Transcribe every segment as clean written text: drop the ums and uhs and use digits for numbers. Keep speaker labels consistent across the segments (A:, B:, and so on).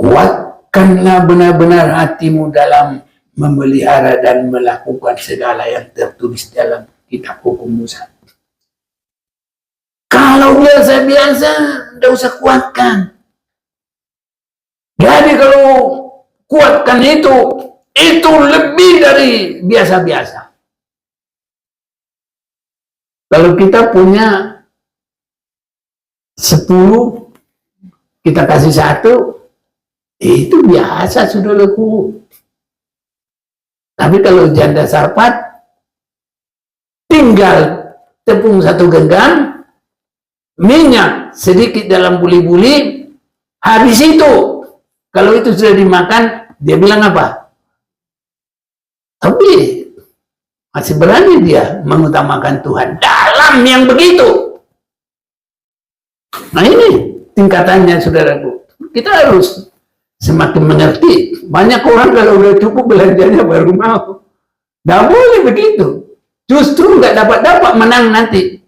A: Kuatkanlah benar-benar hatimu dalam memelihara dan melakukan segala yang tertulis dalam kitab hukum Musa. Kalau biasa-biasa, tidak usah kuatkan. Jadi kalau kuatkan itu lebih dari biasa-biasa. Kalau kita punya 10, kita kasih 1, itu biasa, saudaraku. Tapi kalau janda sarpat, tinggal tepung 1 genggam, minyak sedikit dalam buli-buli, habis itu. Kalau itu sudah dimakan, dia bilang apa? Tapi masih berani dia mengutamakan Tuhan dalam yang begitu. Nah ini tingkatannya, saudaraku. Kita harus semakin mengerti. Banyak orang kalau udah cukup belanjanya baru mau. Nggak boleh begitu. Justru nggak dapat menang nanti.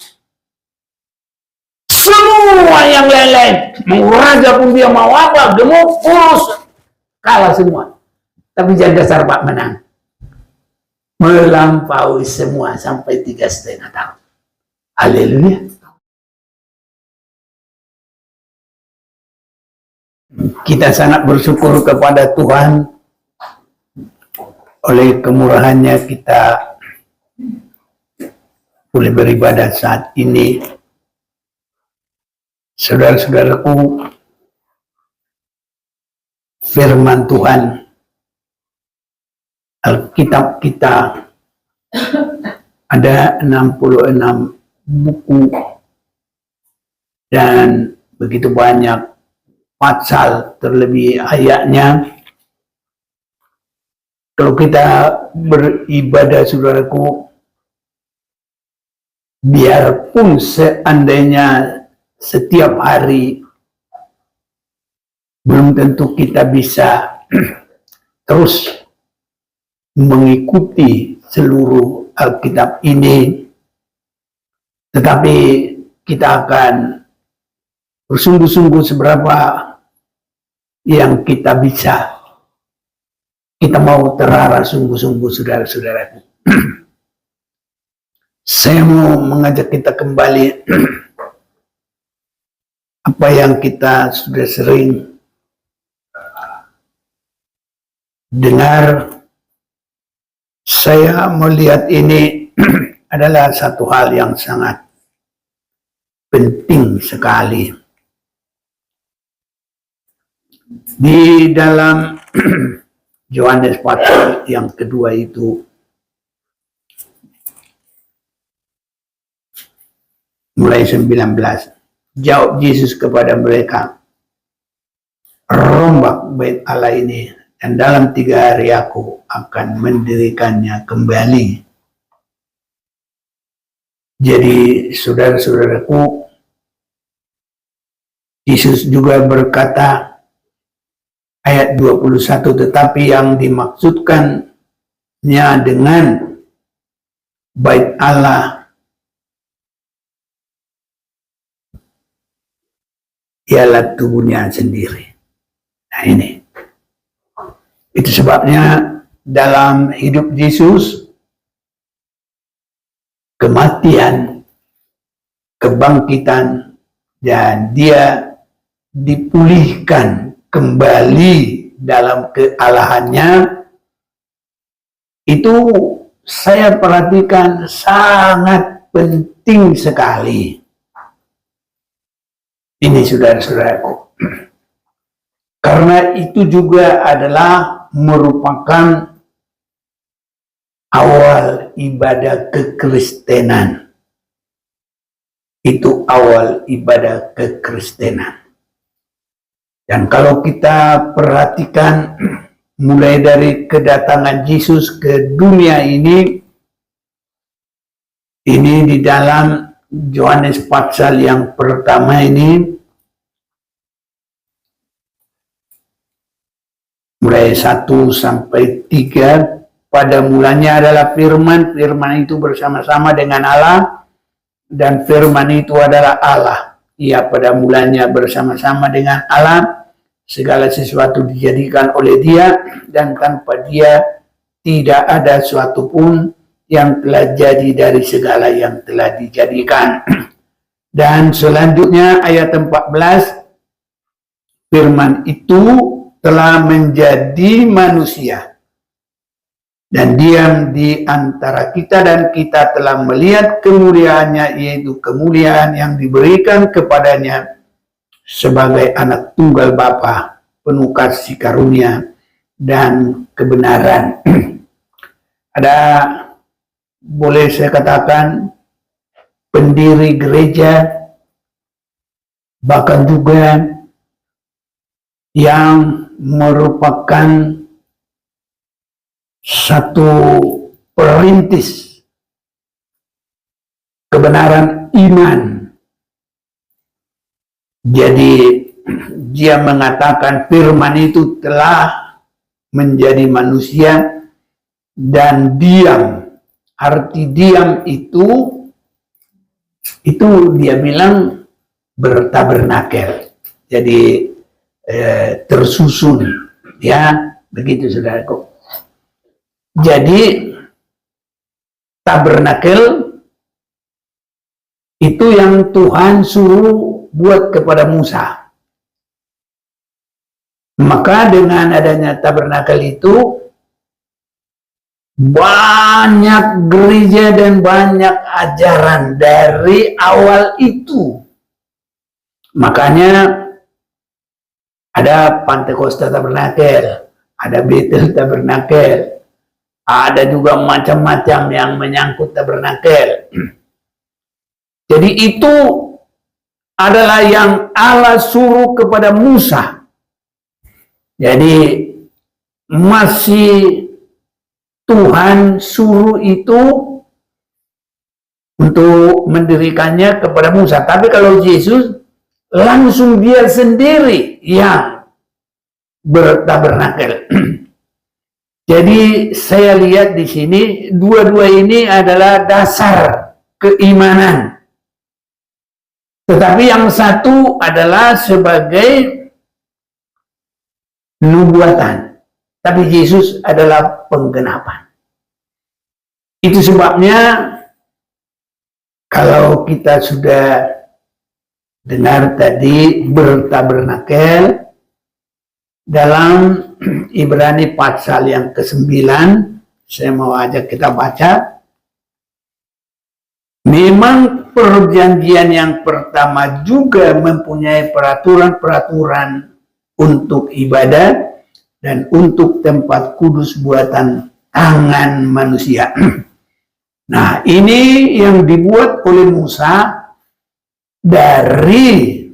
A: Semua yang lain-lain, mau raja pun dia mau apa, gemuk, kurus, kalah semua. Tapi janda sarpat menang. Melampaui semua sampai 3,5 tahun. Haleluya. Kita sangat bersyukur kepada Tuhan. Oleh kemurahannya kita boleh beribadah saat ini. Saudara-saudaraku, firman Tuhan, Alkitab kita ada 66 buku dan begitu banyak pasal, terlebih ayatnya. Kalau kita beribadah, saudaraku, biarpun seandainya setiap hari, belum tentu kita bisa terus mengikuti seluruh Alkitab ini, tetapi kita akan bersungguh-sungguh seberapa yang kita bisa. Kita mau terarah sungguh-sungguh, saudara-saudaraku. Saya mau mengajak kita kembali apa yang kita sudah sering dengar. Saya melihat ini adalah satu hal yang sangat penting sekali. Di dalam Yohanes pasal yang kedua itu, mulai 19, jawab Yesus kepada mereka, rombak bait Allah ini, dan dalam 3 hari aku akan mendirikannya kembali. Jadi saudara-saudaraku, Yesus juga berkata, ayat 21, tetapi yang dimaksudkannya dengan bait Allah ialah tubuhnya sendiri. Nah ini. Itu sebabnya dalam hidup Yesus, kematian, kebangkitan, dan dia dipulihkan kembali dalam kealahannya, itu saya perhatikan sangat penting sekali. Ini saudara-saudaraku, karena itu juga adalah merupakan awal ibadah kekristenan. Itu awal ibadah kekristenan. Dan kalau kita perhatikan mulai dari kedatangan Yesus ke dunia ini di dalam Yohanes pasal yang pertama ini, mulai 1 sampai 3, pada mulanya adalah firman, firman itu bersama-sama dengan Allah, dan firman itu adalah Allah. Ia pada mulanya bersama-sama dengan Allah, segala sesuatu dijadikan oleh Dia, dan tanpa Dia tidak ada suatu pun yang telah jadi dari segala yang telah dijadikan. Dan selanjutnya ayat 14, firman itu telah menjadi manusia dan diam di antara kita, dan kita telah melihat kemuliaannya, yaitu kemuliaan yang diberikan kepadanya sebagai anak tunggal Bapa, penuh kasih karunia dan kebenaran. Ada, boleh saya katakan, pendiri gereja, bahkan juga yang merupakan satu perintis kebenaran iman. Jadi dia mengatakan firman itu telah menjadi manusia dan diam. Arti diam itu dia bilang bertabernakel. Jadi tersusun, ya begitu saudaraku. Jadi tabernakel itu yang Tuhan suruh buat kepada Musa. Maka dengan adanya tabernakel itu, banyak gereja dan banyak ajaran dari awal itu. Makanya ada Pantekosta Tabernakel, ada Betel Tabernakel, ada juga macam-macam yang menyangkut tabernakel. Jadi itu adalah yang Allah suruh kepada Musa. Jadi masih Tuhan suruh itu untuk mendirikannya kepada Musa. Tapi kalau Yesus langsung dia sendiri yang bertabernakel. Jadi saya lihat di sini dua-dua ini adalah dasar keimanan. Tetapi yang satu adalah sebagai nubuatan. Tapi Yesus adalah penggenapan. Itu sebabnya kalau kita sudah dengar tadi bertabernakel, dalam Ibrani pasal yang ke-9, saya mau ajak kita baca. Memang perjanjian yang pertama juga mempunyai peraturan-peraturan untuk ibadah dan untuk tempat kudus buatan tangan manusia. Nah, ini yang dibuat oleh Musa dari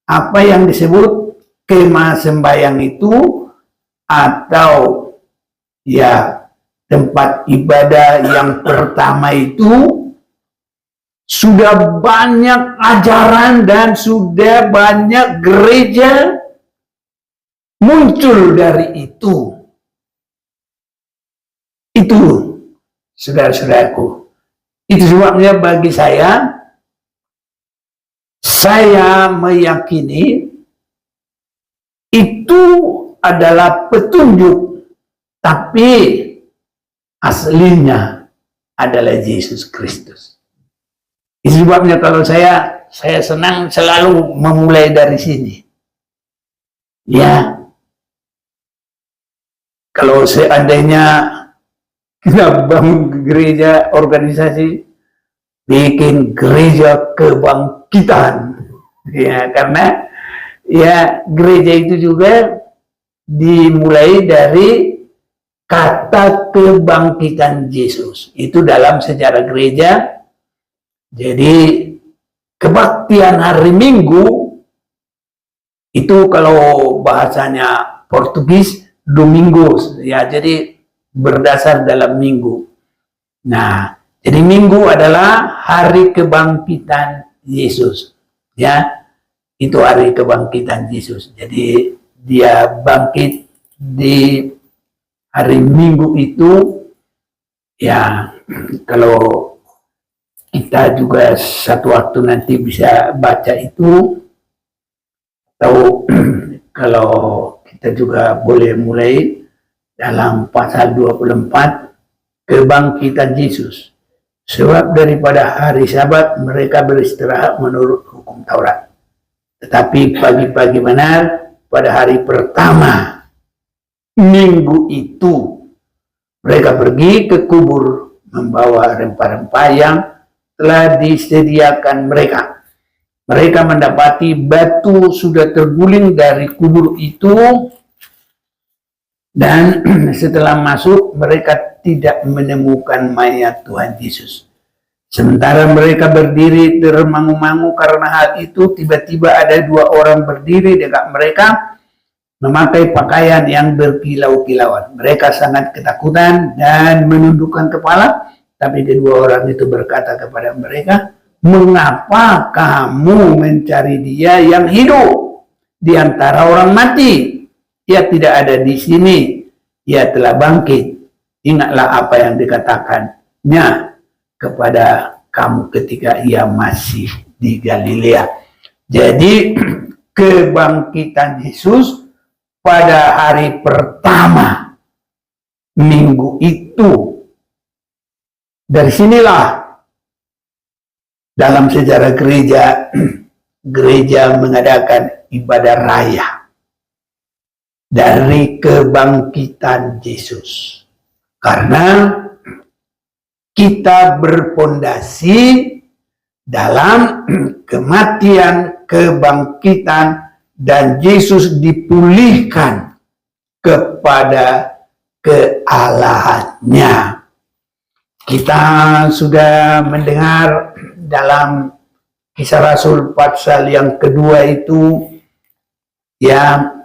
A: apa yang disebut kemah sembahyang itu, atau ya tempat ibadah yang pertama itu. Sudah banyak ajaran dan sudah banyak gereja muncul dari itu. Itu, saudara-saudaraku. Itu sebabnya bagi saya meyakini itu adalah petunjuk, tapi aslinya adalah Yesus Kristus. Itu sebabnya kalau saya senang selalu memulai dari sini. Ya, kalau seandainya kita bangun gereja, organisasi, bikin gereja kebangkitan. Ya, karena ya gereja itu juga dimulai dari kata kebangkitan Yesus. Itu dalam sejarah gereja. Jadi kebaktian hari Minggu itu kalau bahasanya Portugis Domingos, ya, jadi berdasar dalam minggu. Nah, jadi Minggu adalah hari kebangkitan Yesus, ya, itu hari kebangkitan Yesus. Jadi dia bangkit di hari Minggu itu, ya. Kalau kita juga satu waktu nanti bisa baca itu, atau kalau kita juga boleh mulai dalam pasal 24 kebangkitan Yesus. Sebab daripada hari Sabat mereka beristirahat menurut hukum Taurat. Tetapi pagi-pagi benar pada hari pertama minggu itu mereka pergi ke kubur membawa rempah-rempah yang telah disediakan mereka. Mereka mendapati batu sudah terguling dari kubur itu, dan setelah masuk mereka tidak menemukan mayat Tuhan Yesus. Sementara mereka berdiri termangu-mangu karena hal itu, tiba-tiba ada dua orang berdiri dekat mereka memakai pakaian yang berkilau-kilauan. Mereka sangat ketakutan dan menundukkan kepala, tapi kedua orang itu berkata kepada mereka, "Mengapa kamu mencari Dia yang hidup di antara orang mati? Ia tidak ada di sini, Ia telah bangkit. Ingatlah apa yang dikatakannya kepada kamu ketika Ia masih di Galilea." Jadi kebangkitan Yesus pada hari pertama minggu itu. Dari sinilah dalam sejarah gereja, gereja mengadakan ibadah raya dari kebangkitan Yesus. Karena kita berpondasi dalam kematian, kebangkitan, dan Yesus dipulihkan kepada kealahannya. Kita sudah mendengar dalam Kisah Rasul pasal yang kedua itu, ya,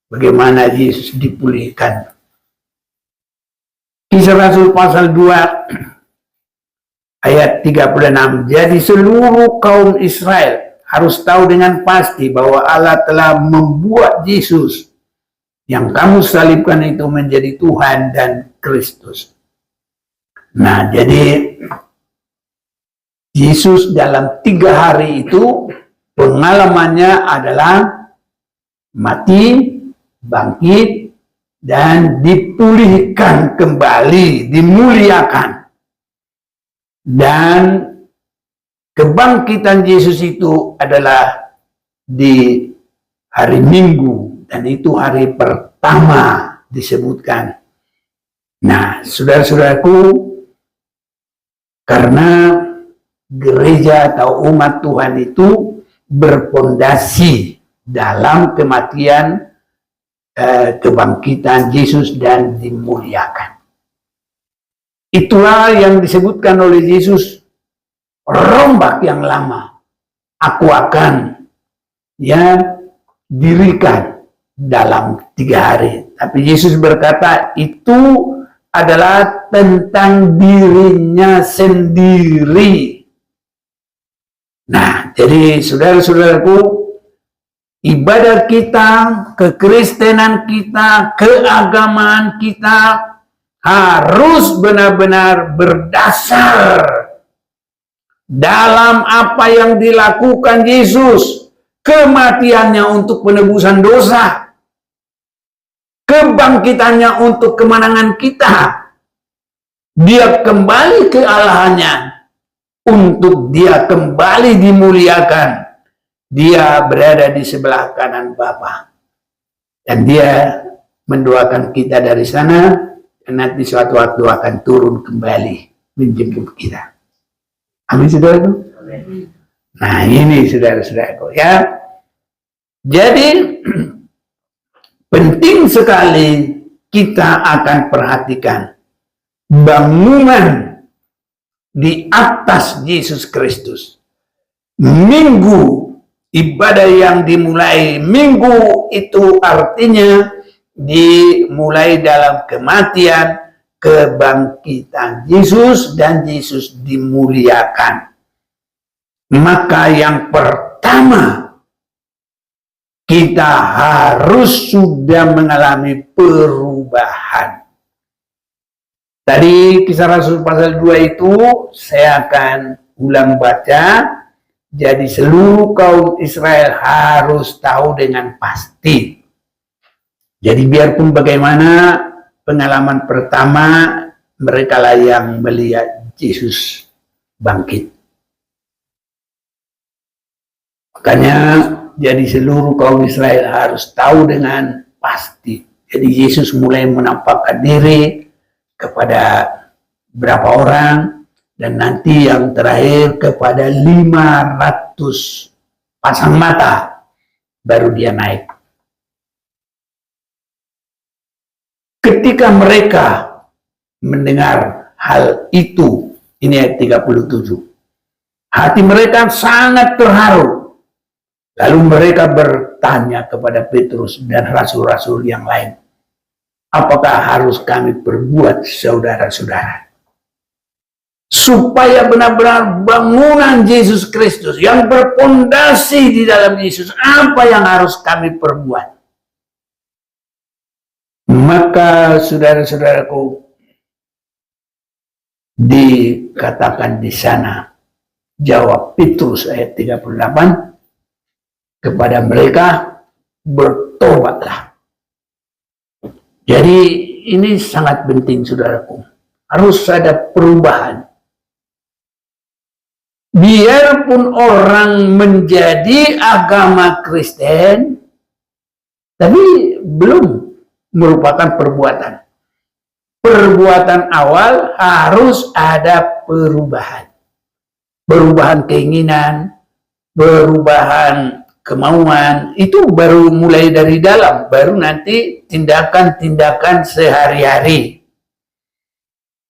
A: bagaimana Yesus dipulihkan. Kisah Rasul pasal 2 ayat 36. Jadi seluruh kaum Israel harus tahu dengan pasti bahwa Allah telah membuat Yesus yang kamu salibkan itu menjadi Tuhan dan Kristus. Nah, jadi Yesus dalam 3 hari itu pengalamannya adalah mati, bangkit, dan dipulihkan kembali, dimuliakan. Dan kebangkitan Yesus itu adalah di hari Minggu, dan itu hari pertama disebutkan. Nah, saudara-saudaraku, karena gereja atau umat Tuhan itu berpondasi dalam kematian, kebangkitan Yesus dan dimuliakan. Itulah yang disebutkan oleh Yesus, rombak yang lama aku akan dirikan dalam 3 hari. Tapi Yesus berkata itu adalah tentang dirinya sendiri. Nah, jadi saudara-saudaraku, ibadah kita, kekristenan kita, keagamaan kita harus benar-benar berdasar dalam apa yang dilakukan Yesus, kematiannya untuk penebusan dosa, kebangkitannya untuk kemenangan kita. Dia kembali ke Allahnya untuk dia kembali dimuliakan. Dia berada di sebelah kanan Bapa, dan dia mendoakan kita dari sana, dan nanti suatu waktu akan turun kembali menjemput kita. Amin, saudara. Nah, ini saudara-saudaraku, ya. Jadi penting sekali kita akan perhatikan bangunan di atas Yesus Kristus. Minggu ibadah yang dimulai, minggu itu artinya dimulai dalam kematian, kebangkitan Yesus, dan Yesus dimuliakan. Maka yang pertama, kita harus sudah mengalami perubahan. Tadi Kisah Rasul pasal 2 itu saya akan ulang baca Jadi seluruh kaum Israel harus tahu dengan pasti. Jadi biarpun bagaimana pengalaman pertama, mereka lah yang melihat Yesus bangkit. Makanya jadi seluruh kaum Israel harus tahu dengan pasti. Jadi Yesus mulai menampakkan diri kepada berapa orang, dan nanti yang terakhir kepada 500 pasang mata, baru dia naik. Ketika mereka mendengar hal itu, ini ayat 37, hati mereka sangat terharu. Lalu mereka bertanya kepada Petrus dan rasul-rasul yang lain, apakah harus kami perbuat, saudara-saudara? Supaya benar-benar bangunan Yesus Kristus yang berpondasi di dalam Yesus, apa yang harus kami perbuat? Maka saudara-saudaraku, dikatakan di sana, jawab Petrus ayat 38 kepada mereka, bertobatlah. Jadi ini sangat penting saudaraku, harus ada perubahan. Biarpun orang menjadi agama Kristen, tapi belum merupakan perbuatan. Perbuatan awal harus ada perubahan. Perubahan keinginan, perubahan kemauan, itu baru mulai dari dalam, baru nanti tindakan-tindakan sehari-hari.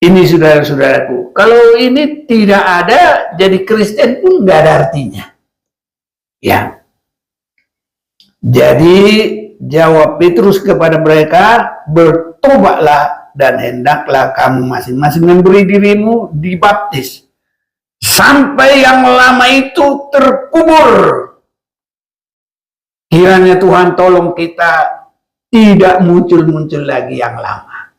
A: Ini saudara-saudaraku, kalau ini tidak ada, jadi Kristen pun nggak ada artinya. Ya. Jadi jawab Petrus kepada mereka, bertobatlah dan hendaklah kamu masing-masing memberi dirimu dibaptis, sampai yang lama itu terkubur. Kiranya Tuhan tolong kita tidak muncul-muncul lagi yang lama.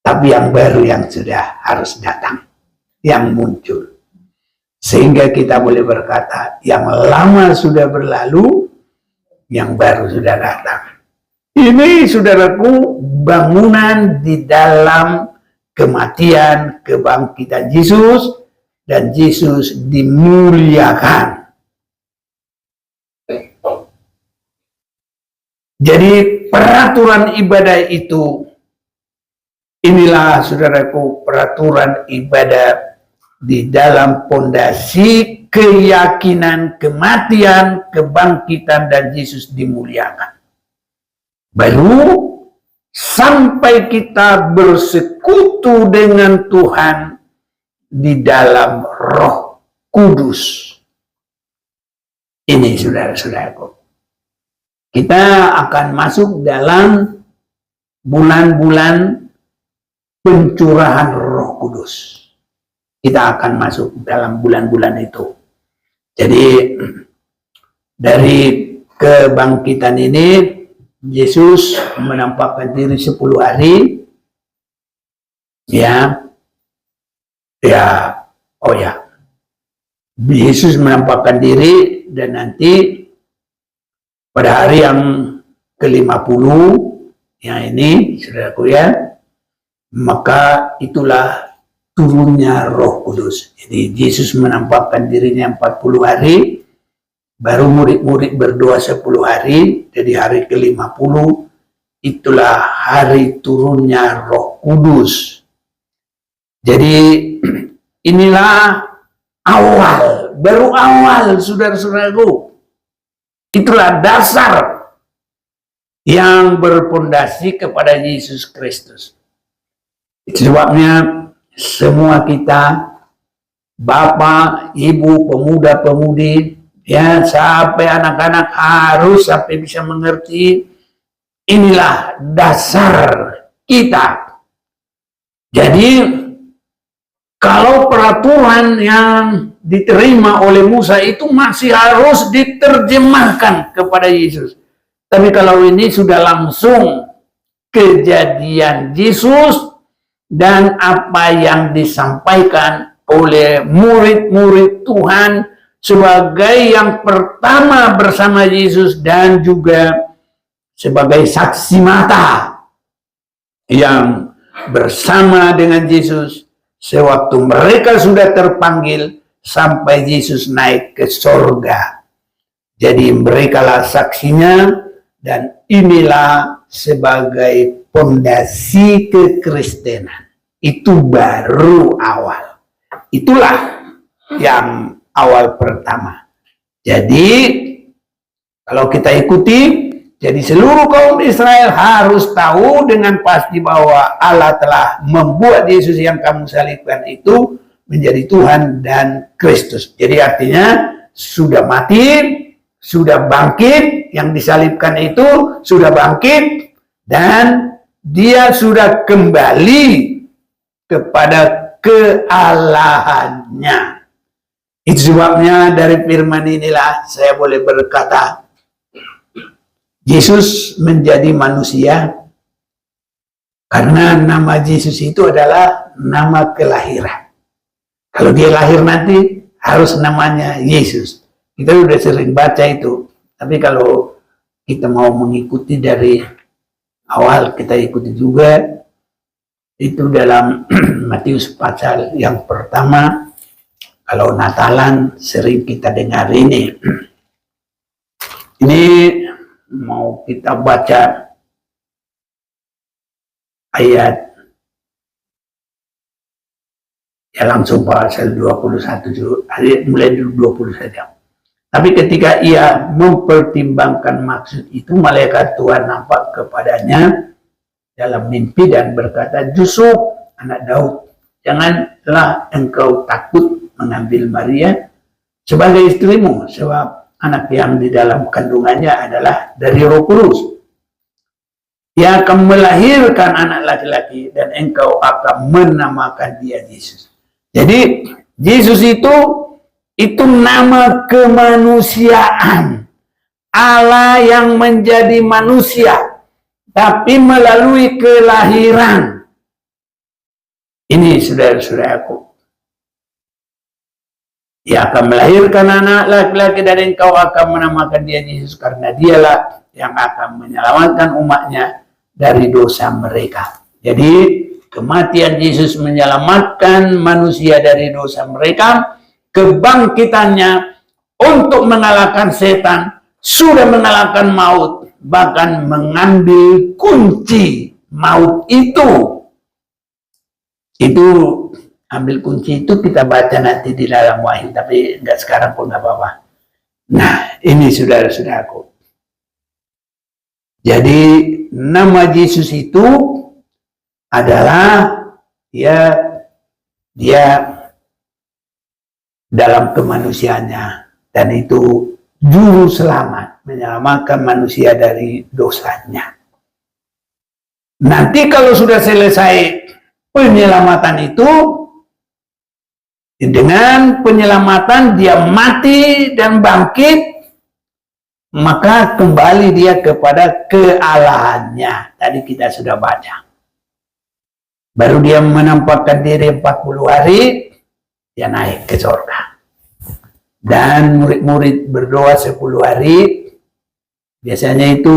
A: Tapi yang baru yang sudah harus datang, yang muncul. Sehingga kita boleh berkata, yang lama sudah berlalu, yang baru sudah datang. Ini saudaraku, bangunan di dalam kematian, kebangkitan Yesus, dan Yesus dimuliakan. Jadi peraturan ibadah itu, inilah saudaraku peraturan ibadah di dalam pondasi keyakinan, kematian, kebangkitan, dan Yesus dimuliakan. Baru sampai kita bersekutu dengan Tuhan di dalam Roh Kudus. Ini saudara-saudaraku, kita akan masuk dalam bulan-bulan pencurahan Roh Kudus. Kita akan masuk dalam bulan-bulan itu. Jadi dari kebangkitan ini, Yesus menampakkan diri 10 hari. Yesus menampakkan diri, dan nanti pada hari yang ke-50, ya ini saudaraku ya, maka itulah turunnya Roh Kudus. Jadi Yesus menampakkan dirinya 40 hari, baru murid-murid berdoa 10 hari, jadi hari ke-50 itulah hari turunnya Roh Kudus. Jadi inilah awal, baru awal saudara-saudaraku. Itulah dasar yang berpondasi kepada Yesus Kristus. Itu sebabnya semua kita, bapak, ibu, pemuda, pemudi, ya sampai anak-anak harus sampai bisa mengerti, inilah dasar kita. Jadi kalau peraturan yang diterima oleh Musa itu masih harus diterjemahkan kepada Yesus. Tapi kalau ini sudah langsung kejadian Yesus dan apa yang disampaikan oleh murid-murid Tuhan sebagai yang pertama bersama Yesus dan juga sebagai saksi mata yang bersama dengan Yesus sewaktu mereka sudah terpanggil sampai Yesus naik ke sorga. Jadi merekalah saksinya, dan inilah sebagai pondasi kekristenan. Itu baru awal. Itulah yang awal pertama. Jadi kalau kita ikuti, jadi seluruh kaum Israel harus tahu dengan pasti bahwa Allah telah membuat Yesus yang kamu salibkan itu menjadi Tuhan dan Kristus. Jadi artinya sudah mati, sudah bangkit, yang disalibkan itu sudah bangkit, dan dia sudah kembali kepada kealahannya. Itu sebabnya dari firman inilah saya boleh berkata, Yesus menjadi manusia karena nama Yesus itu adalah nama kelahiran. Kalau dia lahir nanti harus namanya Yesus. Kita sudah sering baca itu. Tapi kalau kita mau mengikuti dari awal, kita ikuti juga itu dalam Matius pasal yang pertama. Kalau Natalan sering kita dengar ini. Ini mau kita baca ayat ya langsung pasal 21 dulu, mulai 20 saja. Tapi ketika ia mempertimbangkan maksud itu, malaikat Tuhan nampak kepadanya dalam mimpi dan berkata, Yusuf, anak Daud, janganlah engkau takut mengambil Maria sebagai istrimu, sebab anak yang di dalam kandungannya adalah dari Roh Kudus. Ia akan melahirkan anak laki-laki dan engkau akan menamakan dia Yesus. Jadi Yesus itu nama kemanusiaan. Allah yang menjadi manusia, tapi melalui kelahiran. Ini saudara-saudaraku. Ia akan melahirkan anak laki-laki dan engkau akan menamakan dia Yesus, karena dialah yang akan menyelamatkan umatnya dari dosa mereka. Jadi kematian Yesus menyelamatkan manusia dari dosa mereka. Kebangkitannya untuk mengalahkan setan, sudah mengalahkan maut, bahkan mengambil kunci maut itu. Itu ambil kunci itu kita baca nanti di dalam Wahyu, tapi enggak sekarang pun enggak apa-apa. Nah, ini saudara-saudaraku. Jadi nama Yesus itu adalah dia dalam kemanusiaannya, dan itu juru selamat, menyelamatkan manusia dari dosanya. Nanti kalau sudah selesai penyelamatan itu, dengan penyelamatan dia mati dan bangkit, maka kembali dia kepada kealahannya. Tadi kita sudah baca. Baru dia menampakkan diri 40 hari, dia naik ke surga. Dan murid-murid berdoa 10 hari, biasanya itu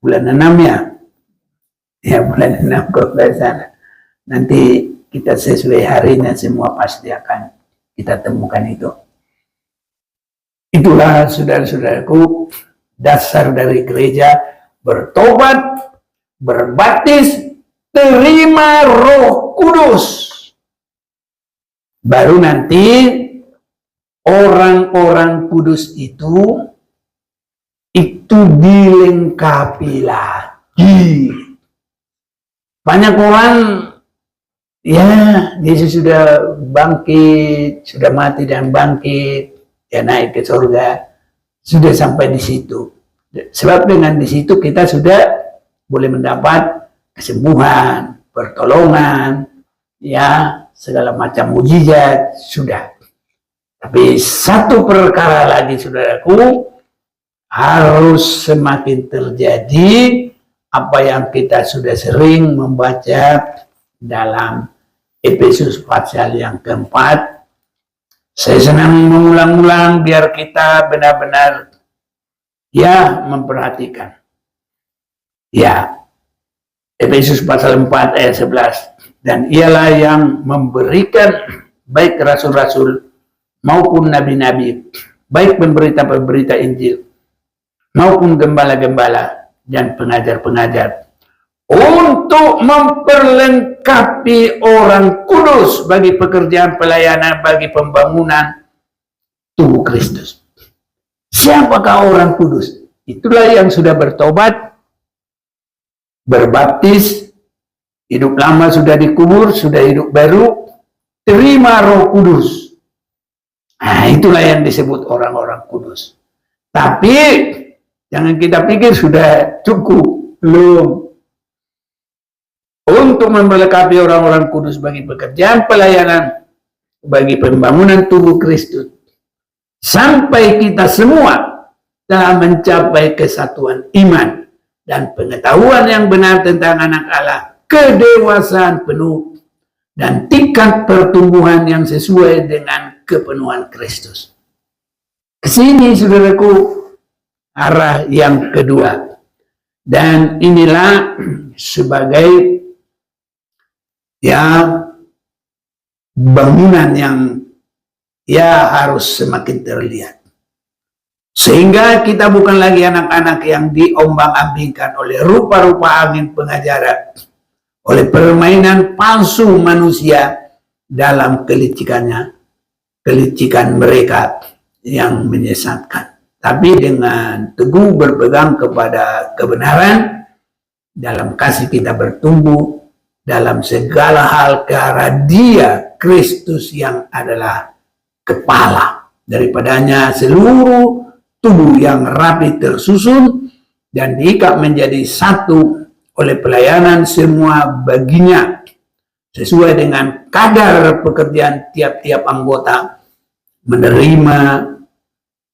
A: bulan 6 ya. Ya, bulan 6 kalau sana. Nanti kita sesuai harinya semua pasti akan kita temukan itu. Itulah saudara-saudaraku dasar dari gereja: bertobat, berbaptis, terima Roh Kudus. Baru nanti orang-orang kudus itu dilengkapi lagi. Banyak orang, ya Yesus sudah bangkit, sudah mati dan bangkit, ya naik ke surga, sudah sampai di situ. Sebab dengan di situ kita sudah boleh mendapat kesembuhan, pertolongan, ya segala macam mujizat sudah. Tapi satu perkara lagi saudaraku, harus semakin terjadi apa yang kita sudah sering membaca dalam Efesus pasal yang keempat, Saya senang mengulang-ulang biar kita benar-benar memperhatikan. Ya, Efesus pasal 4 ayat 11. Dan ialah yang memberikan baik rasul-rasul maupun nabi-nabi, baik pemberita-pemberita Injil maupun gembala-gembala dan pengajar-pengajar, untuk memperlengkapi orang kudus bagi pekerjaan pelayanan, bagi pembangunan tubuh Kristus. Siapakah orang kudus? Itulah yang sudah bertobat, berbaptis, hidup lama sudah dikubur, sudah hidup baru, terima Roh Kudus. Nah, itulah yang disebut orang-orang kudus. Tapi jangan kita pikir sudah cukup, belum. Untuk memperlengkapi orang-orang kudus bagi pekerjaan pelayanan, bagi pembangunan tubuh Kristus, sampai kita semua telah mencapai kesatuan iman dan pengetahuan yang benar tentang anak Allah, kedewasaan penuh dan tingkat pertumbuhan yang sesuai dengan kepenuhan Kristus. Kesini, saudaraku, arah yang kedua, dan inilah sebagai bangunan yang harus semakin terlihat, sehingga kita bukan lagi anak-anak yang diombang-ambingkan oleh rupa-rupa angin pengajaran, oleh permainan palsu manusia dalam kelicikan mereka yang menyesatkan, tapi dengan teguh berpegang kepada kebenaran, dalam kasih kita bertumbuh dalam segala hal ke arah Dia, Kristus, yang adalah kepala. Daripadanya seluruh tubuh yang rapi tersusun dan diikat menjadi satu oleh pelayanan semua baginya, sesuai dengan kadar pekerjaan tiap-tiap anggota, menerima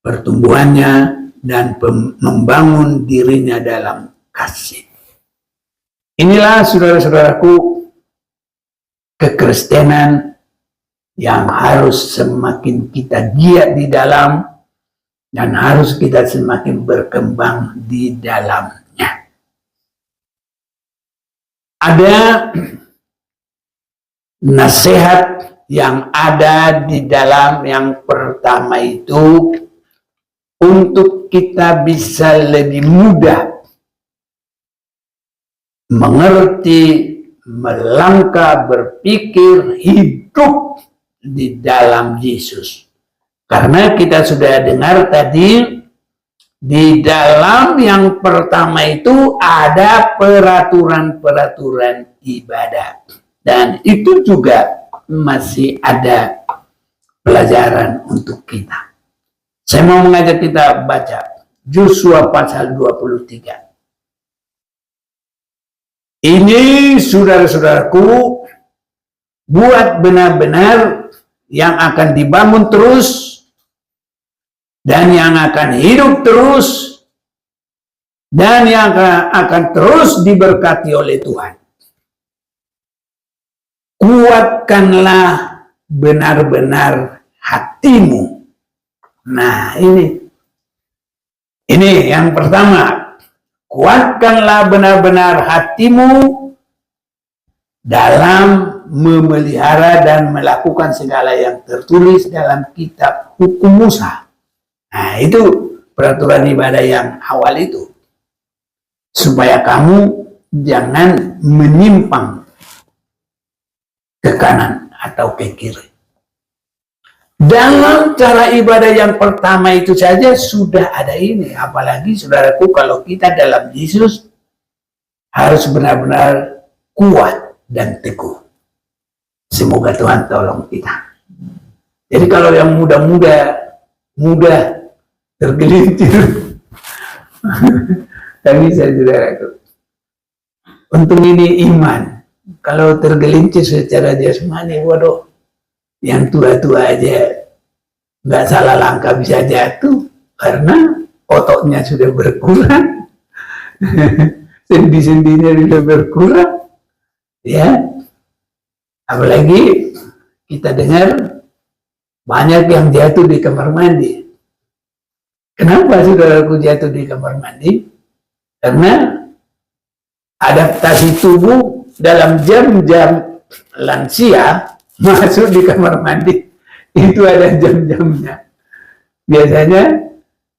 A: pertumbuhannya dan membangun dirinya dalam kasih. Inilah, saudara-saudaraku, kekristenan yang harus semakin kita giat di dalam dan harus kita semakin berkembang di dalamnya. Ada nasihat yang ada di dalam yang pertama itu, untuk kita bisa lebih mudah mengerti, melangkah, berpikir, hidup di dalam Yesus. Karena kita sudah dengar tadi, di dalam yang pertama itu ada peraturan-peraturan ibadat. Dan itu juga masih ada pelajaran untuk kita. Saya mau mengajak kita baca Yosua pasal 23. Ini, saudara-saudaraku, buat benar-benar yang akan dibangun terus dan yang akan hidup terus dan yang akan terus diberkati oleh Tuhan. Kuatkanlah benar-benar hatimu. Nah, ini yang pertama. Kuatkanlah benar-benar hatimu dalam memelihara dan melakukan segala yang tertulis dalam kitab hukum Musa. Nah, itu peraturan ibadah yang awal itu. Supaya kamu jangan menyimpang ke kanan atau ke kiri. Dalam cara ibadah yang pertama itu saja sudah ada ini. Apalagi, saudaraku, kalau kita dalam Yesus harus benar-benar kuat dan teguh. Semoga Tuhan tolong kita. Jadi kalau yang muda tergelincir, tapi saya, saudaraku, untung ini iman. Kalau tergelincir secara jasmani, waduh, yang tua-tua aja nggak salah langkah bisa jatuh karena ototnya sudah berkurang, sendi-sendinya sudah berkurang, ya. Apalagi kita dengar banyak yang jatuh di kamar mandi. Kenapa saudaraku jatuh di kamar mandi? Karena adaptasi tubuh dalam jam-jam lansia masuk di kamar mandi itu ada jam-jamnya. Biasanya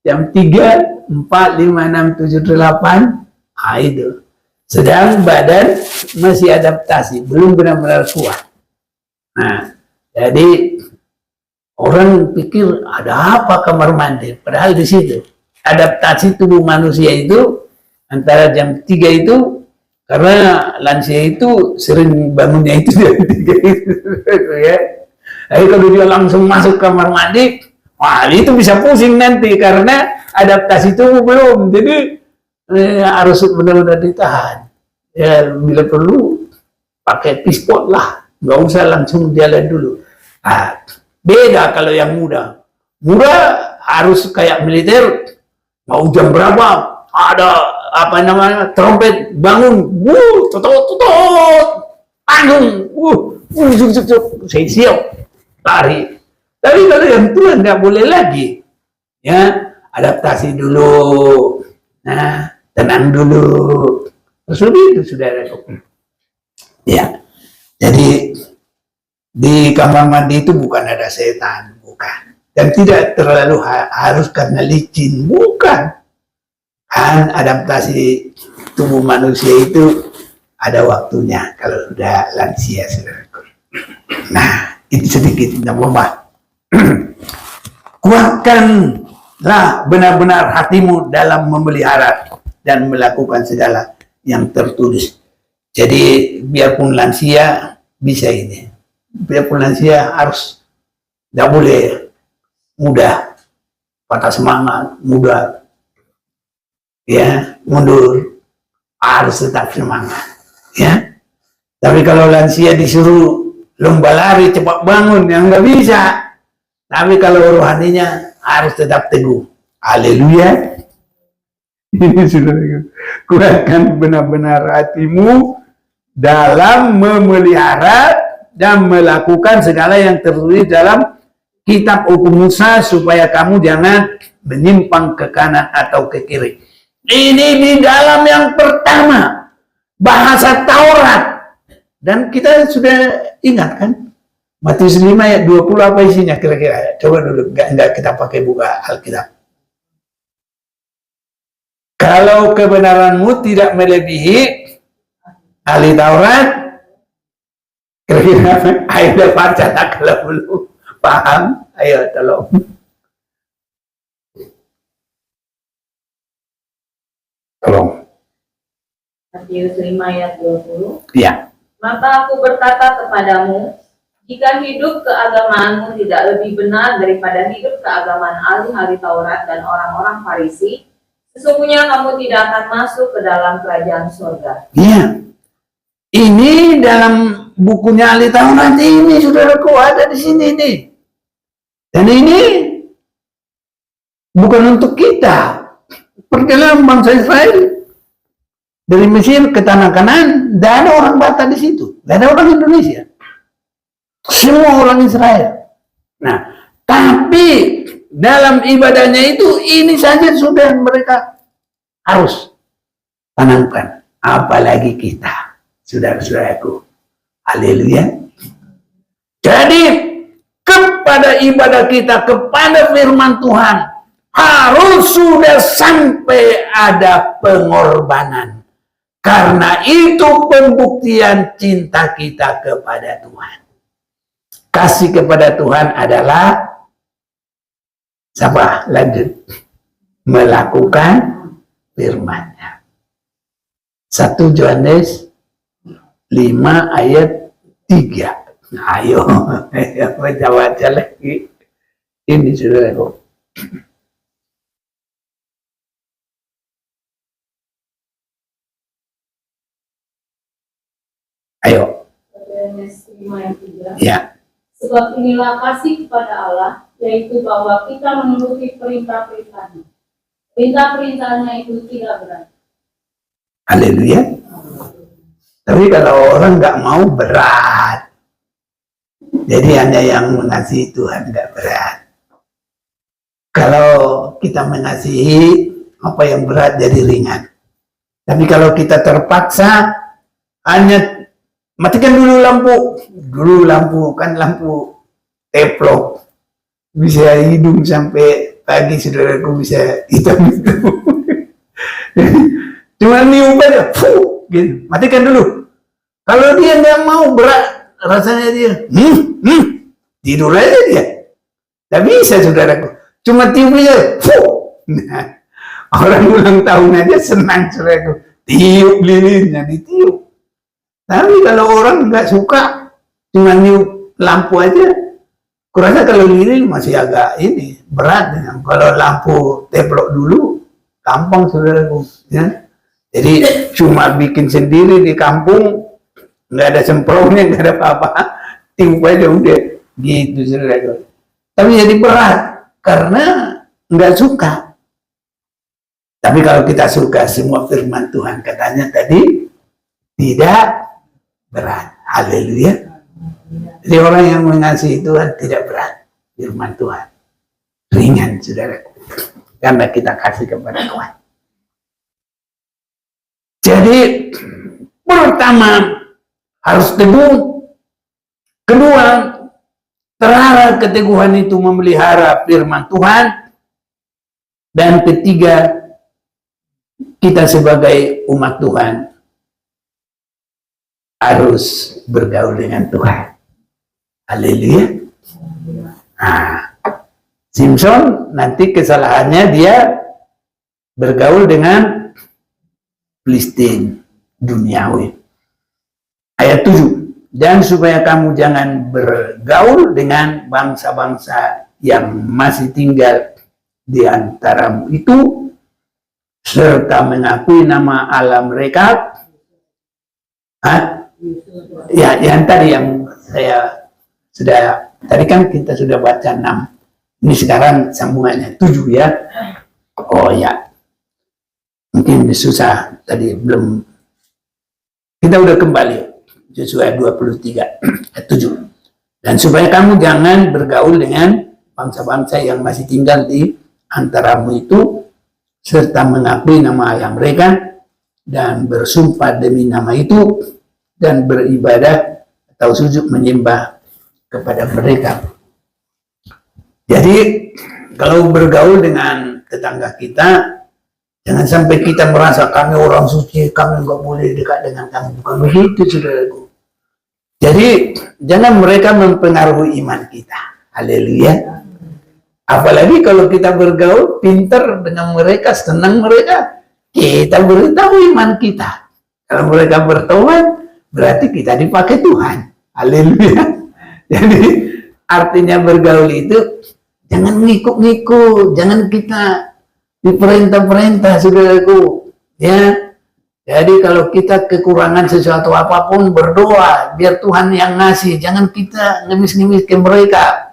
A: jam 3, 4, 5, 6, 7, 8, itu. Sedang badan masih adaptasi, belum benar-benar kuat. Nah, jadi orang pikir ada apa kamar mandi, padahal di situ adaptasi tubuh manusia itu antara jam 3 itu, karena lansia itu sering bangunnya itu jam 3 itu, ya. Jadi kalau dia langsung masuk kamar mandi, wah itu bisa pusing nanti karena adaptasi tubuh belum, jadi harus benar-benar ditahan. Ya, bila perlu pakai pispot lah, nggak usah langsung jalan dulu. Nah, beda kalau yang muda. Muda harus kayak militer, mau jam berapa ada apa namanya trompet bangun, tutot, panggung, saya siap lari. Tapi kalau yang tua nggak boleh lagi, ya adaptasi dulu, nah tenang dulu. Terus itu saudara. Ya, jadi di kamar mandi itu bukan ada setan, bukan. Dan tidak terlalu harus karena licin, bukan. Kan adaptasi tubuh manusia itu ada waktunya kalau sudah lansia, saudaraku. Nah, itu sedikit nama. Kuatkanlah benar-benar hatimu dalam memelihara dan melakukan segala yang tertulis. Jadi biarpun lansia bisa ini, biarpun lansia harus tidak boleh mudah patah semangat, mudah ya mundur, harus tetap semangat ya. Tapi kalau lansia disuruh lomba lari cepat bangun, yang nggak bisa. Tapi kalau rohaninya harus tetap teguh. Haleluya. Ini sudah kuatkan benar-benar hatimu dalam memelihara dan melakukan segala yang tertulis dalam kitab hukum Musa, supaya kamu jangan menyimpang ke kanan atau ke kiri. Ini di dalam yang pertama, bahasa Taurat. Dan kita sudah ingat kan, Matius 5 ayat 20 apa isinya kira-kira? Coba dulu, enggak kita pakai buka Alkitab. Kalau kebenaranmu tidak melebihi ahli Taurat, kira-kira ayo baca tak kalau belum paham, ayo tolong. Tolong.
B: Matius 5 ayat 20.
A: Ya.
B: Maka aku berkata kepadamu, jika hidup keagamaanmu tidak lebih benar daripada hidup keagamaan ahli-ahli Taurat dan orang-orang Farisi, sesungguhnya kamu tidak akan masuk ke dalam kerajaan surga.
A: Iya. Ini dalam bukunya ahli Taurat ini, saudaraku, ada di sini nih. Dan ini bukan untuk kita. Perjalanan bangsa Israel dari Mesir ke tanah Kanaan, tidak ada orang Batak di situ, tidak ada orang Indonesia. Semua orang Israel. Nah, tapi dalam ibadahnya itu ini saja sudah mereka harus tanamkan, apalagi kita, saudara-saudaraku. Haleluya. Jadi kepada ibadah kita, kepada firman Tuhan, harus sudah sampai ada pengorbanan. Karena itu pembuktian cinta kita kepada Tuhan. Kasih kepada Tuhan adalah siapa? Lanjut. Melakukan firman-Nya. 1 Yohanes 5 ayat 3. Ayo, baca lagi. Ini saudaraku. Ayo. Ya.
B: Sebab inilah kasih kepada Allah, yaitu bahwa kita menuruti perintah-perintahnya. Perintah-perintahnya itu tidak berat.
A: Haleluya. Tapi kalau orang nggak mau, berat. Jadi hanya yang mengasihi Tuhan nggak berat. Kalau kita mengasihi, apa yang berat jadi ringan. Tapi kalau kita terpaksa hanya matikan dulu lampu kan lampu teplok bisa hidung sampai pagi, saudaraku, bisa hitam itu. Cuma niup aja, gitu. Matikan dulu. Kalau dia nggak mau, berat rasanya dia, tidur aja dia. Tak bisa, saudaraku. Cuma tiup aja, nah, orang ulang tahun aja senang, saudaraku. Tiup lilinnya, ditiup. Tapi kalau orang nggak suka, cuma niup lampu aja, kurasa kalau lilin masih agak ini berat. Kalau lampu teplok dulu, gampang, saudaraku. Ya. Jadi cuma bikin sendiri di kampung, nggak ada semprongnya, nggak ada apa-apa, tiup aja udah, gitu, saudaraku. Tapi jadi berat karena nggak suka. Tapi kalau kita suka semua firman Tuhan, katanya tadi tidak berat. Haleluya. Jadi orang yang mengasihi Tuhan tidak berat firman Tuhan, ringan, saudaraku, karena kita kasih kepada Tuhan. Jadi pertama harus teguh, kedua terarah keteguhan itu memelihara firman Tuhan, dan ketiga kita sebagai umat Tuhan harus bergaul dengan Tuhan. Haleluya. Nah, Simpson nanti kesalahannya dia bergaul dengan Filistin duniawi. Ayat 7. Dan supaya kamu jangan bergaul dengan bangsa-bangsa yang masih tinggal di antaramu itu, serta mengakui nama Allah mereka. Ya, yang tadi yang saya sudah, tadi kan kita sudah baca 6. Ini sekarang sambungannya 7 ya. Oh ya, mungkin susah tadi belum. Kita udah kembali Yosua 23 ayat 7. Dan supaya kamu jangan bergaul dengan bangsa-bangsa yang masih tinggal di antaramu itu, serta mengakui nama Allah mereka, dan bersumpah demi nama itu, dan beribadah atau sujud menyembah kepada mereka. Jadi kalau bergaul dengan tetangga kita, jangan sampai kita merasa kami orang suci, kami nggak boleh dekat dengan kamu. Bukan begitu, saudaraku. Jadi jangan mereka mempengaruhi iman kita. Haleluya. Apalagi kalau kita bergaul pintar dengan mereka, senang mereka, kita beritahu iman kita. Kalau mereka bertobat, berarti kita dipakai Tuhan. Haleluya. Jadi artinya bergaul itu jangan ngikut-ngikut, jangan kita diperintah-perintah, saudaraku. Ya. Jadi kalau kita kekurangan sesuatu apapun, berdoa biar Tuhan yang ngasih, jangan kita ngemis-ngemis ke mereka.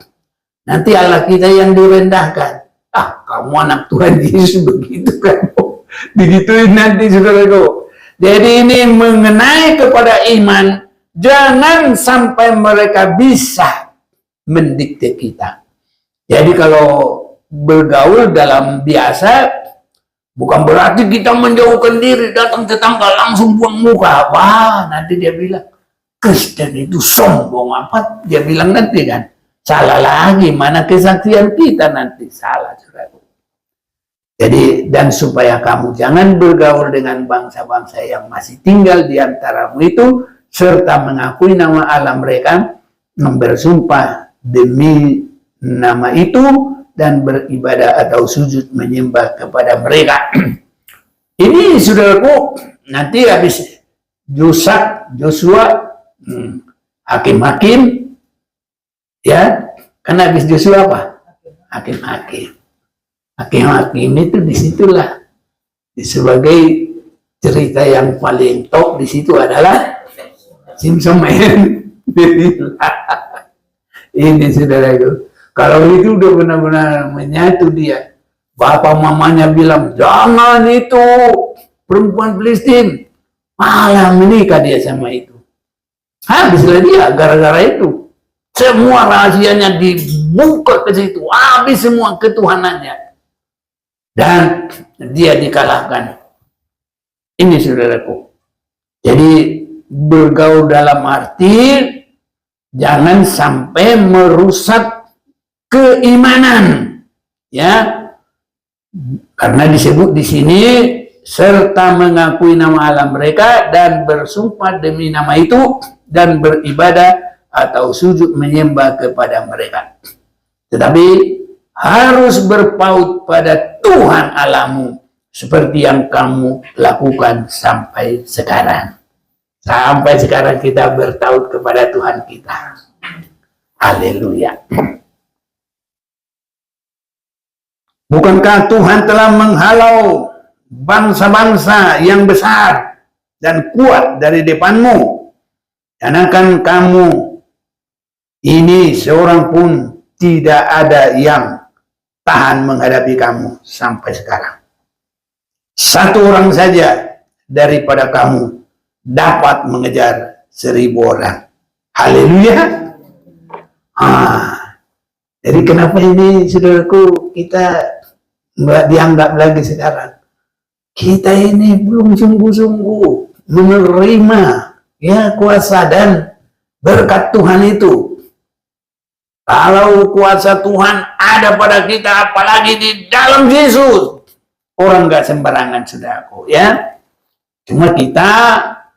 A: Nanti Allah kita yang direndahkan. Ah, kamu anak Tuhan Yesus begitu kan? Digituin nanti, saudaraku. Jadi ini mengenai kepada iman, jangan sampai mereka bisa mendikte kita. Jadi kalau bergaul dalam biasa, bukan berarti kita menjauhkan diri, datang tetangga langsung buang muka. Wah, nanti dia bilang, Kristen itu sombong apa? Dia bilang nanti kan. Salah lagi, mana kesaksian kita nanti? Salah, saudara. Jadi, dan supaya kamu jangan bergaul dengan bangsa-bangsa yang masih tinggal di antaramu itu, serta mengakui nama Allah mereka, bersumpah demi nama itu, dan beribadah atau sujud menyembah kepada mereka. Ini, saudaraku, nanti habis Joshua, hakim-hakim, ya, karena habis Joshua apa? Hakim-hakim. Hakim-hakim itu disitulah sebagai cerita yang paling top di situ adalah Simpson main. Ini, saudaraku, kalau itu udah benar-benar menyatu dia. Bapak mamanya bilang jangan itu perempuan Filistin, malah menikah dia sama itu. Habislah dia gara-gara itu. Semua rahasianya dibuka ke situ, habis semua ketuhanannya. Dan dia dikalahkan. Ini saudaraku. Jadi bergaul dalam arti jangan sampai merusak keimanan, ya. Karena disebut di sini serta mengakui nama Allah mereka dan bersumpah demi nama itu dan beribadah atau sujud menyembah kepada mereka. Tetapi harus berpaut pada Tuhan Allahmu seperti yang kamu lakukan sampai sekarang. Sampai sekarang kita bertaut kepada Tuhan kita. Haleluya. Bukankah Tuhan telah menghalau bangsa-bangsa yang besar dan kuat dari depanmu? Sedangkan kamu ini seorang pun tidak ada yang tahan menghadapi kamu sampai sekarang. Satu orang saja daripada kamu dapat mengejar 1000 orang. Haleluya. Jadi kenapa ini saudaraku kita nggak dianggap lagi sekarang? Kita ini belum sungguh-sungguh menerima ya kuasa dan berkat Tuhan itu. Kalau kuasa Tuhan ada pada kita, apalagi di dalam Yesus, orang nggak sembarangan saudaraku, ya. Cuma kita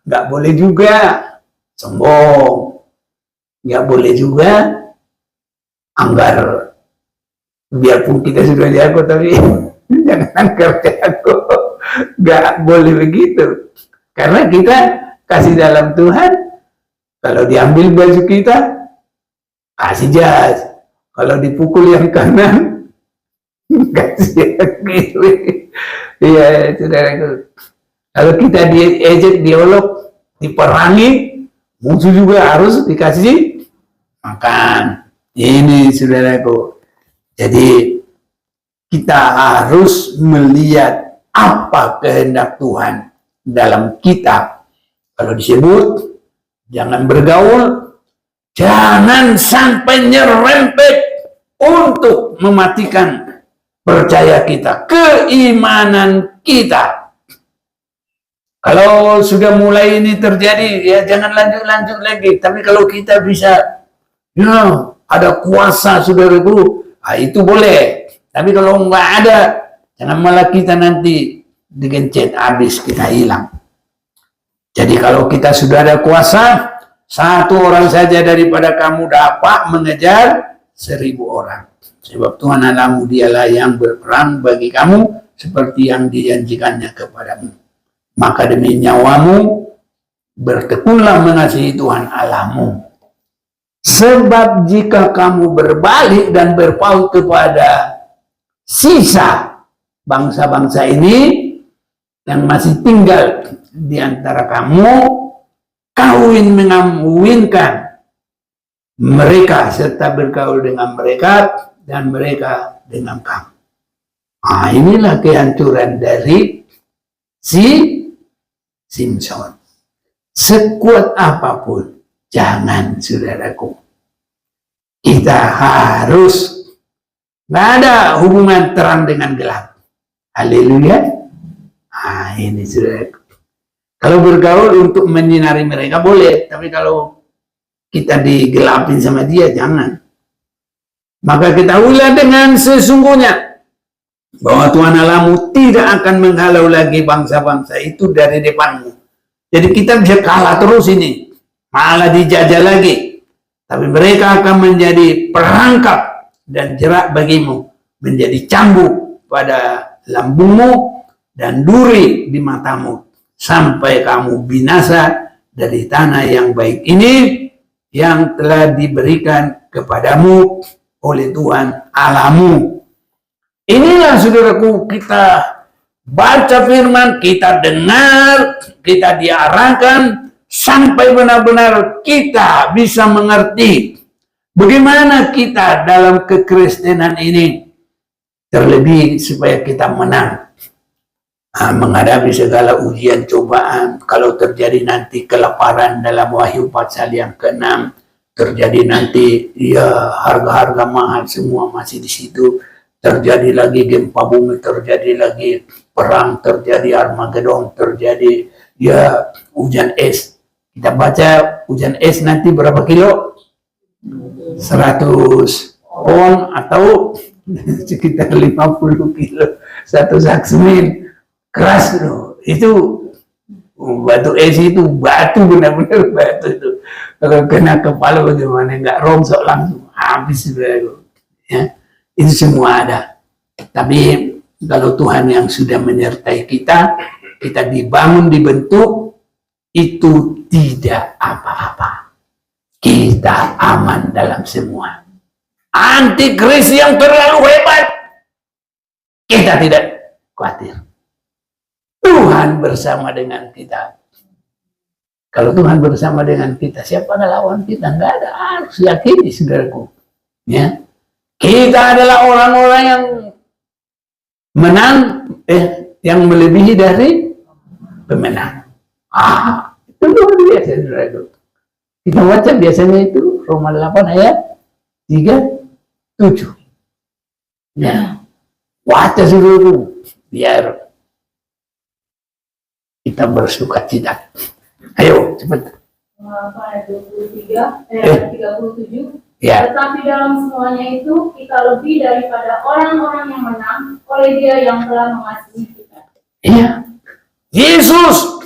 A: nggak boleh juga sombong, nggak boleh juga anggar. Biarpun kita sudah jago, tapi jangan anggar jago. Nggak boleh begitu. Karena kita kasih dalam Tuhan. Kalau diambil baju kita, kasih jas. Kalau dipukul yang kanan, kasih yang kiri. Iya, saudaraku. Kalau kita diejek, diolok, diperangi, musuh juga harus dikasih makan. Ini saudaraku. Jadi kita harus melihat apa kehendak Tuhan dalam kitab. Kalau disebut jangan bergaul, jangan sampai nyerempet untuk mematikan percaya kita, keimanan kita. Kalau sudah mulai ini terjadi, ya jangan lanjut-lanjut lagi. Tapi kalau kita bisa, ya ada kuasa saudaraku, itu boleh. Tapi kalau nggak ada, jangan malah kita nanti digencet, habis kita hilang. Jadi kalau kita sudah ada kuasa, satu orang saja daripada kamu dapat mengejar 1000 orang. Sebab Tuhan Allahmu dialah yang berperang bagi kamu seperti yang dijanjikannya kepadamu. Maka demi nyawamu, bertekunlah mengasihi Tuhan Allahmu. Sebab jika kamu berbalik dan berpaut kepada sisa bangsa-bangsa ini yang masih tinggal di antara kamu, kawin mengawinkan mereka serta bergaul dengan mereka dan mereka dengan kamu. Inilah kehancuran dari si Simson. Sekuat apapun, jangan saudaraku. Kita harus, nggak ada hubungan terang dengan gelap. Haleluya. Ini saudaraku. Kalau bergaul untuk menyinari mereka boleh, tapi kalau kita digelapin sama dia, jangan. Maka ketahuilah dengan sesungguhnya bahwa Tuhan Allahmu tidak akan menghalau lagi bangsa-bangsa itu dari depanmu. Jadi kita bisa kalah terus ini, malah dijajah lagi. Tapi mereka akan menjadi perangkap dan jerak bagimu, menjadi cambuk pada lambungmu dan duri di matamu, sampai kamu binasa dari tanah yang baik ini yang telah diberikan kepadamu oleh Tuhan Allahmu. Inilah saudaraku, kita baca firman, kita dengar, kita diarahkan sampai benar-benar kita bisa mengerti bagaimana kita dalam kekristenan ini, terlebih supaya kita menang menghadapi segala ujian cobaan. Kalau terjadi nanti kelaparan dalam Wahyu pasal yang ke-6, terjadi nanti ya harga-harga mahal semua masih di situ, terjadi lagi gempa bumi, terjadi lagi perang, terjadi Armageddon, terjadi ya hujan es. Kita baca hujan es nanti berapa kilo? 100 pon atau sekitar 50 kilo satu sak semen. Keras loh itu. Batu es itu batu, benar-benar batu itu. Kalau kena kepala bagaimana, nggak rongsok langsung habis sudah. Ya, itu semua ada. Tapi kalau Tuhan yang sudah menyertai kita, kita dibangun, dibentuk, itu tidak apa-apa. Kita aman dalam semua. Antikris yang terlalu hebat, kita tidak khawatir. Tuhan bersama dengan kita. Kalau Tuhan bersama dengan kita, siapa lawan kita? Enggak ada. Harus yakini, saudaraku. Ya. Kita adalah orang-orang yang menang, yang melebihi dari pemenang. Itu luar biasa, saudaraku. Kita baca biasanya itu Roma 8 ayat 3-7. Ya. Baca, saudaraku. Biar kita bersuka cita. Ayo, cepat.
B: Ayat 37.
A: Ya.
B: Tetapi dalam semuanya itu, kita lebih daripada orang-orang yang menang oleh Dia yang telah mengasihi kita.
A: Iya. Yesus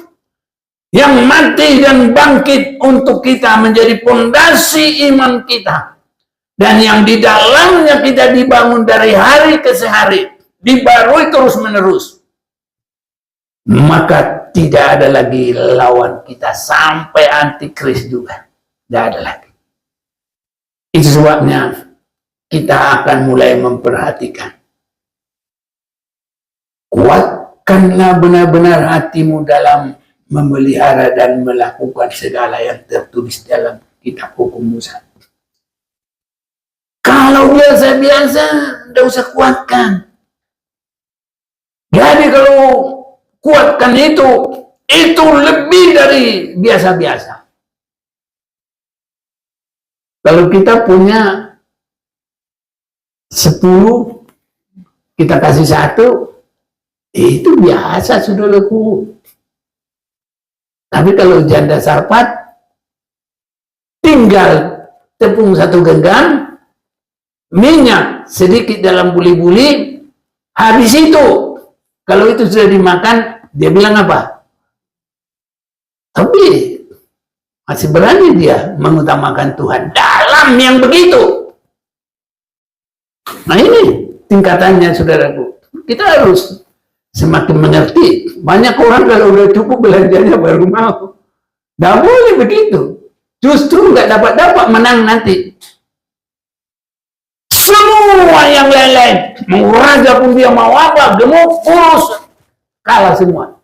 A: yang mati dan bangkit untuk kita menjadi pondasi iman kita. Dan yang di dalamnya kita dibangun dari hari ke hari. Dibarui terus-menerus. Maka tidak ada lagi lawan kita sampai antikris juga. Tidak ada lagi. Itu sebabnya kita akan mulai memperhatikan. Kuatkanlah benar-benar hatimu dalam memelihara dan melakukan segala yang tertulis dalam kitab hukum Musa. Kalau biasa-biasa, tidak usah kuatkan. Jadi kalau kuatkan itu lebih dari biasa-biasa. Kalau kita punya 10, kita kasih 1, itu biasa, saudaraku. Tapi kalau janda sarpat, tinggal tepung 1 genggam, minyak sedikit dalam buli-buli, habis itu. Kalau itu sudah dimakan, dia bilang apa? Tapi masih berani dia mengutamakan Tuhan dalam yang begitu. Nah ini tingkatannya, saudaraku. Kita harus semakin mengerti. Banyak orang kalau udah cukup belanjanya baru mau. Nggak boleh begitu. Justru nggak dapat menang nanti. Semua yang lain-lain, mau raja pun dia mau apa, dia mau kurus, kalah semua.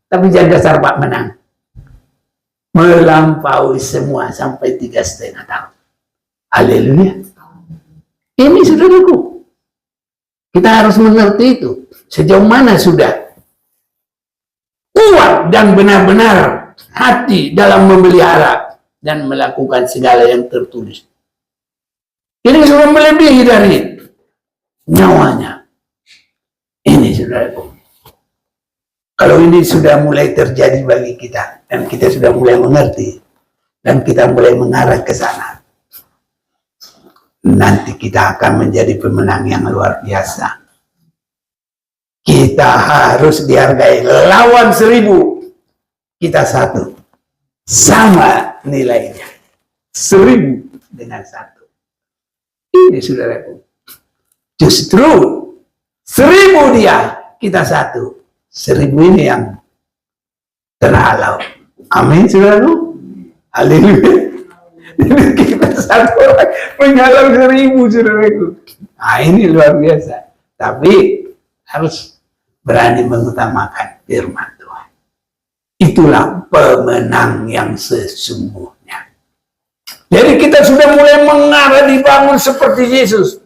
A: Tapi janda sarpat menang. Melampaui semua sampai 3,5 tahun. Haleluya. Ini saudaraku. Kita harus mengerti itu. Sejauh mana sudah kuat dan benar-benar hati dalam memelihara dan melakukan segala yang tertulis. Ini sudah melebihi dari nyawanya. Ini saudaraku. Kalau ini sudah mulai terjadi bagi kita, dan kita sudah mulai mengerti, dan kita mulai mengarah ke sana, nanti kita akan menjadi pemenang yang luar biasa. Kita harus dihargai. Lawan 1000, kita 1. Sama nilainya. 1000 dengan 1. Ini saudaraku. Justru 1000 dia, kita 1. 1000 ini yang terhalau. Amin, saudaraku. Haleluya. Ini kita 1 orang menghalau 1000, saudaraku. Nah, ini luar biasa. Tapi harus berani mengutamakan firman Tuhan. Itulah pemenang yang sesungguhnya. Jadi kita sudah mulai mengarah dibangun seperti Yesus.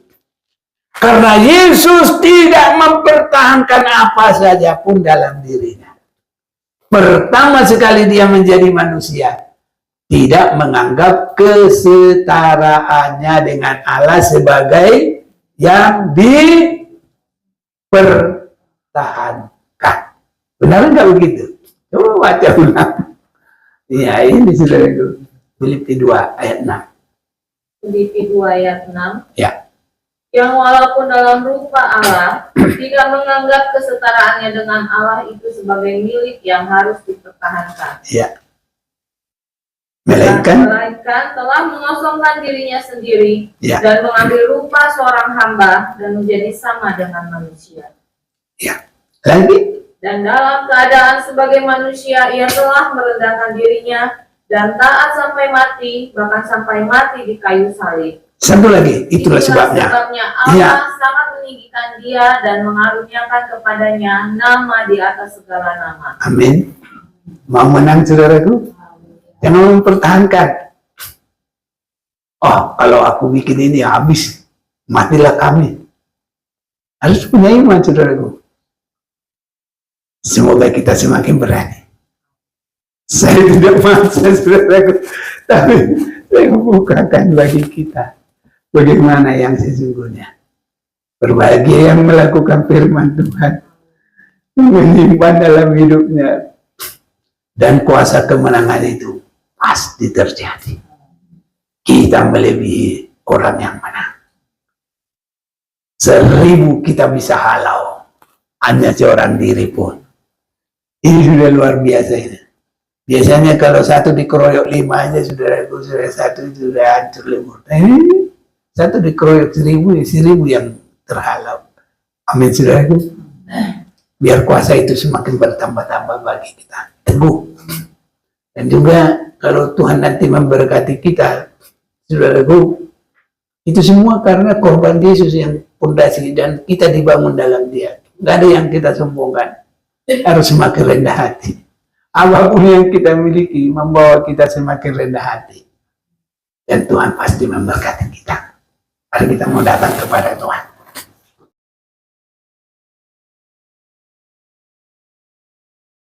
A: Karena Yesus tidak mempertahankan apa saja pun dalam dirinya. Pertama sekali dia menjadi manusia, tidak menganggap kesetaraannya dengan Allah sebagai yang dipertahankan. Benar nggak begitu? Coba baca ulang. Ya, ini saudaraku. Filipi 2 ayat 6.
B: Filipi 2 ayat 6.
A: Ya.
B: Yang walaupun dalam rupa Allah, tidak menganggap kesetaraannya dengan Allah itu sebagai milik yang harus dipertahankan.
A: Ya. Melainkan
B: telah mengosongkan dirinya sendiri,
A: ya,
B: dan mengambil rupa seorang hamba dan menjadi sama dengan manusia.
A: Ya. Lagi.
B: Dan dalam keadaan sebagai manusia, ia telah merendahkan dirinya dan taat sampai mati, bahkan sampai mati di kayu salib.
A: Satu lagi, itulah sebabnya.
B: Allah
A: Ya.
B: sangat meninggikan dia dan mengaruniakan kepadanya nama di atas segala nama.
A: Amin. Mau menang saudaraku? Jangan mempertahankan. Oh, kalau aku bikin ini habis, matilah kami. Harus punya iman saudaraku. Semoga kita semakin berani. Saya tidak maksa saudaraku, tapi saya membukakan bagi kita bagaimana yang sesungguhnya. Berbahagia yang melakukan firman Tuhan, menyimpan dalam hidupnya, dan kuasa kemenangan itu pasti terjadi. Kita melebihi orang yang menang. 1000 kita bisa halau, hanya seorang diri pun. Ini sudah luar biasa ini. Biasanya kalau satu dikeroyok 5 aja sudah satu sudah hancur lebur. Satu dikeroyok 1000 yang terhalau. Amin saudaraku. Biar kuasa itu semakin bertambah-tambah bagi kita. Teguh. Dan juga kalau Tuhan nanti memberkati kita, saudaraku, itu semua karena korban Yesus yang pondasi dan kita dibangun dalam Dia. Gak ada yang kita sombongkan. Harus semakin rendah hati. Apapun yang kita miliki membawa kita semakin rendah hati. Dan Tuhan pasti memberkati kita. Mari kita mau datang kepada Tuhan.